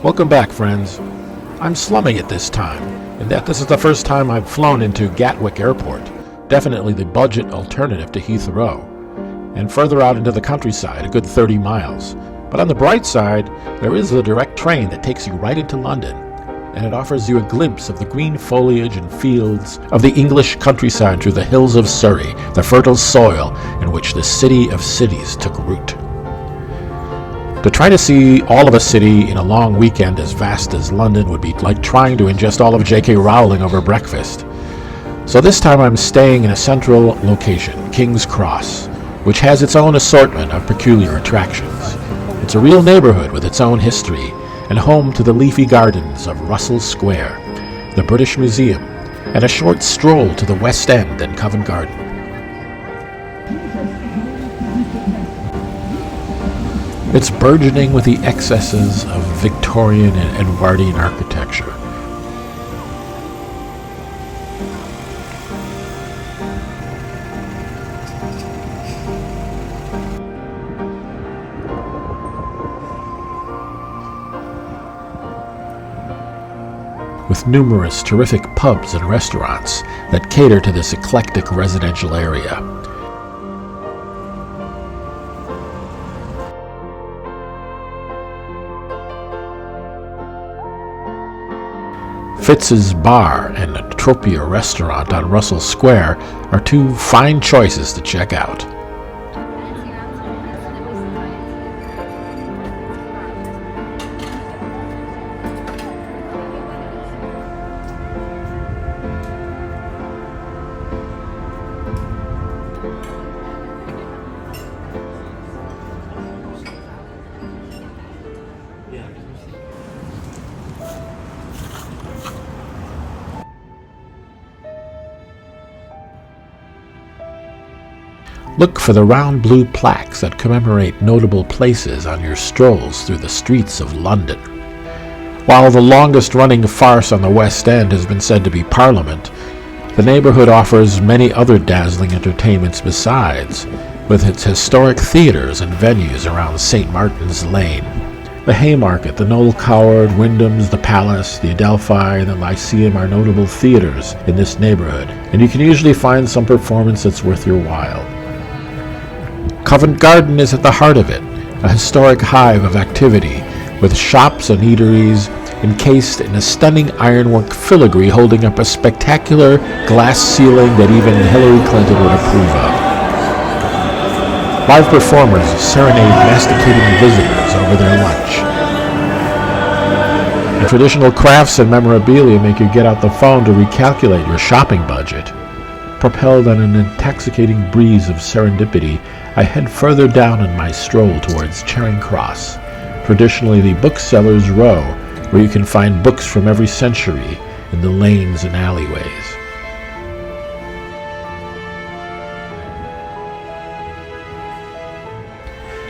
Welcome back, friends. I'm slumming it this time, in that this is the first time I've flown into Gatwick Airport, definitely the budget alternative to Heathrow, and further out into the countryside, a good 30 miles. But on the bright side, there is a direct train that takes you right into London, and it offers you a glimpse of the green foliage and fields of the English countryside through the hills of Surrey, the fertile soil in which the city of cities took root. To try to see all of a city in a long weekend as vast as London would be like trying to ingest all of J.K. Rowling over breakfast. So this time I'm staying in a central location, King's Cross, which has its own assortment of peculiar attractions. It's a real neighborhood with its own history, and home to the leafy gardens of Russell Square, the British Museum, and a short stroll to the West End and Covent Garden. It's burgeoning with the excesses of Victorian and Edwardian architecture. With numerous terrific pubs and restaurants that cater to this eclectic residential area. Fitz's Bar and Tropia Restaurant on Russell Square are two fine choices to check out. Look for the round blue plaques that commemorate notable places on your strolls through the streets of London. While the longest-running farce on the West End has been said to be Parliament, the neighborhood offers many other dazzling entertainments besides, with its historic theaters and venues around St. Martin's Lane. The Haymarket, the Noel Coward, Wyndham's, the Palace, the Adelphi, and the Lyceum are notable theaters in this neighborhood, and you can usually find some performance that's worth your while. Covent Garden is at the heart of it, a historic hive of activity, with shops and eateries encased in a stunning ironwork filigree holding up a spectacular glass ceiling that even Hillary Clinton would approve of. Live performers serenade masticating visitors over their lunch. And traditional crafts and memorabilia make you get out the phone to recalculate your shopping budget. Propelled on an intoxicating breeze of serendipity, I head further down on my stroll towards Charing Cross, traditionally the bookseller's row, where you can find books from every century in the lanes and alleyways.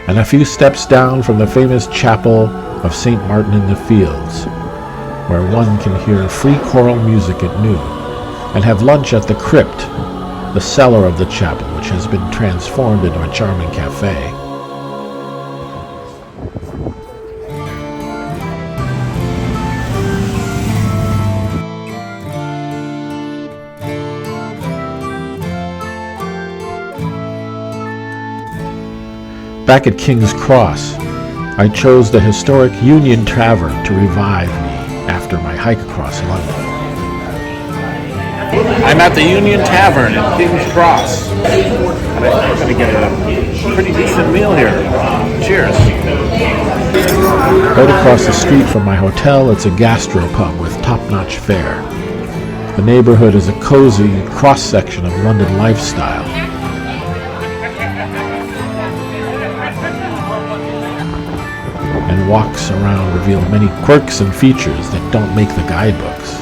And a few steps down from the famous chapel of St. Martin in the Fields, where one can hear free choral music at noon, and have lunch at the crypt, the cellar of the chapel, which has been transformed into a charming cafe. Back at King's Cross, I chose the historic Union Tavern to revive me after my hike across London. I'm at the Union Tavern at King's Cross. And I'm going to get a pretty decent meal here. Cheers. Right across the street from my hotel, it's a gastropub with top-notch fare. The neighborhood is a cozy cross-section of London lifestyle. And walks around reveal many quirks and features that don't make the guidebooks.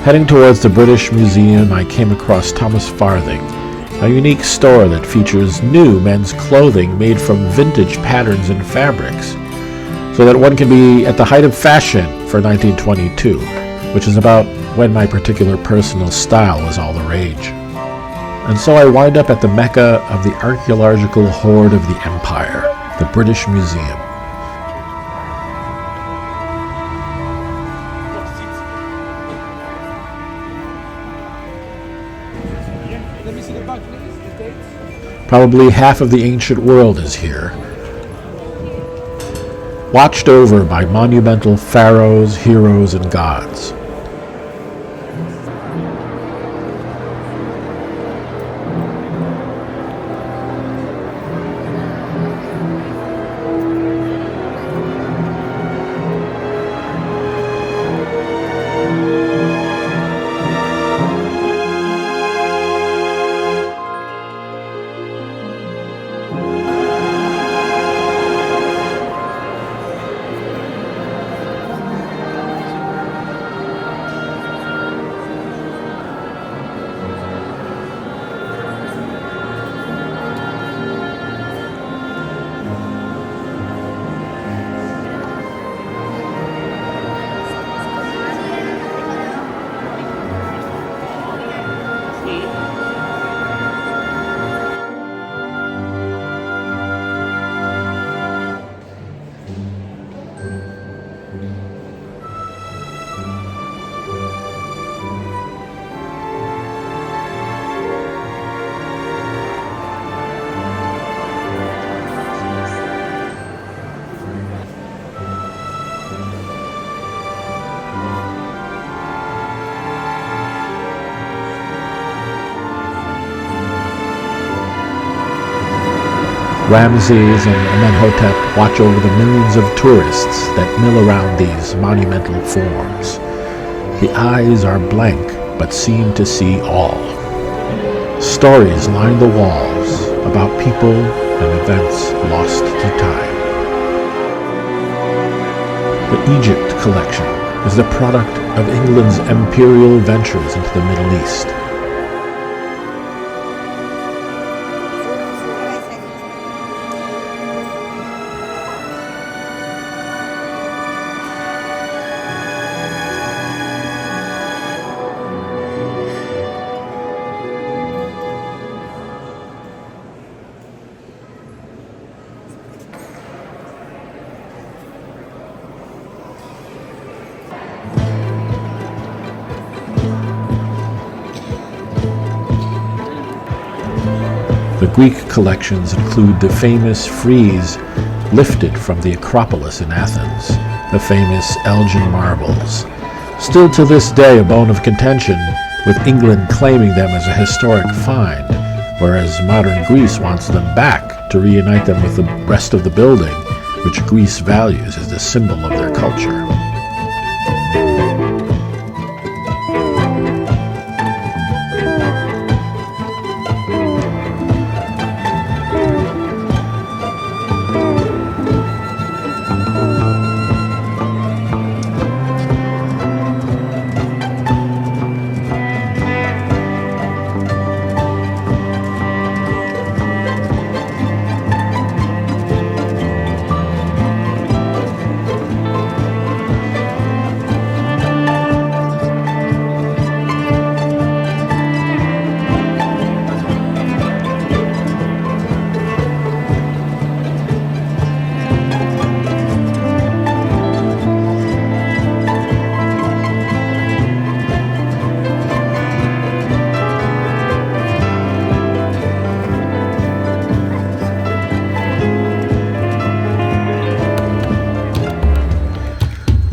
Heading towards the British Museum, I came across Thomas Farthing, a unique store that features new men's clothing made from vintage patterns and fabrics, so that one can be at the height of fashion for 1922, which is about when my particular personal style was all the rage. And so I wind up at the mecca of the archaeological hoard of the empire, the British Museum. Probably half of the ancient world is here, watched over by monumental pharaohs, heroes, and gods. Ramses and Amenhotep watch over the millions of tourists that mill around these monumental forms. The eyes are blank, but seem to see all. Stories line the walls about people and events lost to time. The Egypt collection is the product of England's imperial ventures into the Middle East. The Greek collections include the famous frieze lifted from the Acropolis in Athens, the famous Elgin marbles, still to this day a bone of contention, with England claiming them as a historic find, whereas modern Greece wants them back to reunite them with the rest of the building, which Greece values as the symbol of their culture.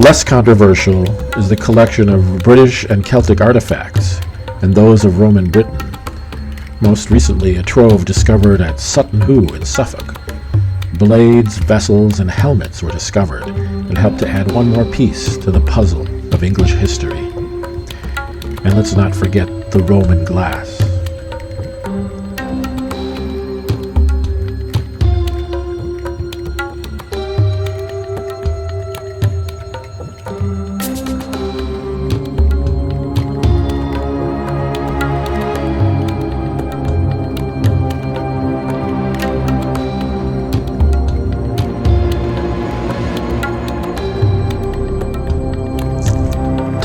Less controversial is the collection of British and Celtic artifacts, and those of Roman Britain. Most recently, a trove discovered at Sutton Hoo in Suffolk. Blades, vessels, and helmets were discovered and helped to add one more piece to the puzzle of English history. And let's not forget the Roman glass.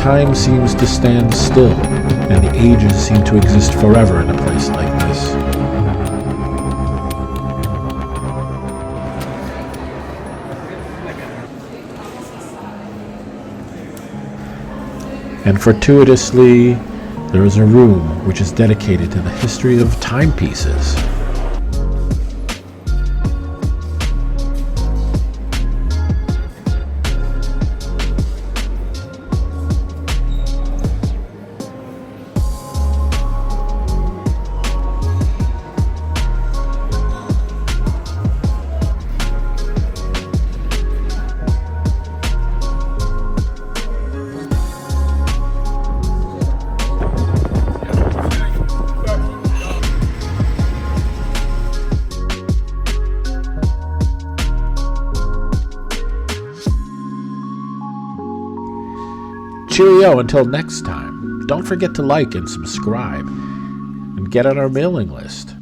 time seems to stand still, and the ages seem to exist forever in a place like this. And fortuitously, there is a room which is dedicated to the history of timepieces. Cheerio until next time. Don't forget to like and subscribe, and get on our mailing list.